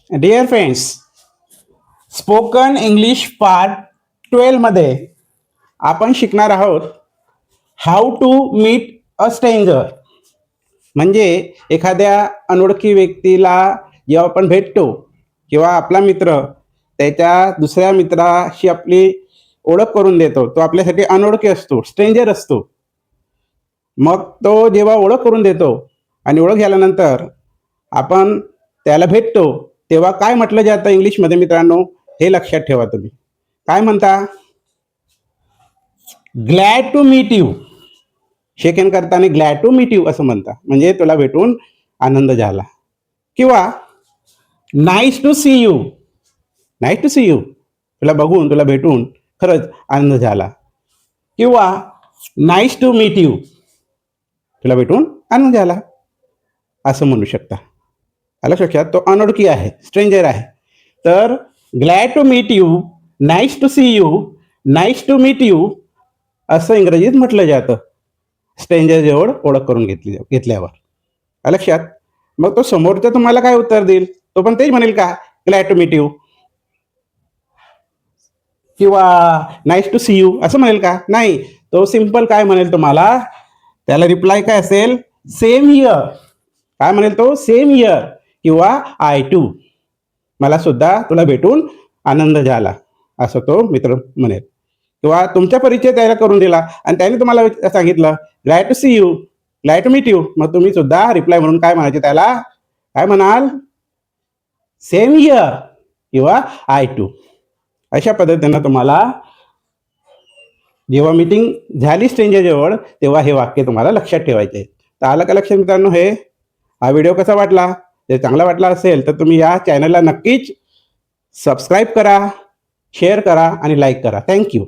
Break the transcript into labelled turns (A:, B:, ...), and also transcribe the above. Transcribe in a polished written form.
A: Dear friends, spoken English part 12 मध्ये आपण शिकणार आहोत how to meet a stranger. म्हणजे एखाद्या अनोळखी व्यक्तीला जेव्हा आपण भेटतो किंवा आपला मित्र त्याच्या दुसऱ्या मित्राशी आपली ओळख करून देतो, तो आपल्यासाठी अनोळखी असतो, स्ट्रेंजर असतो. मग तो जेव्हा ओळख करून देतो आणि ओळख झाल्यानंतर आपण त्याला भेटतो, तेव्हा काय म्हटलं जातं इंग्लिशमध्ये मित्रांनो, हे लक्षात ठेवा. तुम्ही काय म्हणता? Glad to meet you. Shake hand करताना ग्लॅड टू मीट यू असं म्हणता, म्हणजे तुला भेटून आनंद झाला. किंवा nice to see you. Nice to see you, तुला बघून तुला भेटून खरंच आनंद झाला. किंवा नाईस टू मीट यू, तुला भेटून आनंद झाला असं म्हणू शकता. आलं लक्षात? तो अनोळखी आहे, स्ट्रेंजर आहे. तर glad to meet you, nice to see you, nice to meet you असं इंग्रजीत म्हटलं जातं स्ट्रेंजर जवळ ओळख करून घेतल्यावर. आलं लक्षात? मग तो समोरचा तुम्हाला काय उत्तर देईल? तो पण तेच म्हणेल का, ग्लॅड टू मीट यू किंवा नाईस टू सी यू असं म्हणेल का? नाही, तो सिंपल काय म्हणेल तुम्हाला, त्याला रिप्लाय काय असेल, सेम हिअर. काय म्हणेल तो? सेम हिअर किंवा आय टू, मला सुद्धा तुला भेटून आनंद झाला असं तो मित्र म्हणेल. किंवा तुमचा परिचय त्याला करून दिला आणि त्याने तुम्हाला सांगितलं glad to see you, glad to meet you, मग तुम्ही सुद्धा रिप्लाय म्हणून काय म्हणायचे त्याला? काय म्हणाल? सेम हिअर किंवा आय टू. अशा पद्धतीनं तुम्हाला जेव्हा मीटिंग झाली स्ट्रेंजर जवळ तेव्हा हे वाक्य तुम्हाला लक्षात ठेवायचे आहे. तर आलं का लक्षात मित्रांनो? हा व्हिडिओ कसा वाटला? जर चांगला वाटला असेल तर तुम्ही या चॅनलला नक्कीच सबस्क्राईब करा, शेअर करा आणि लाईक करा. थँक्यू.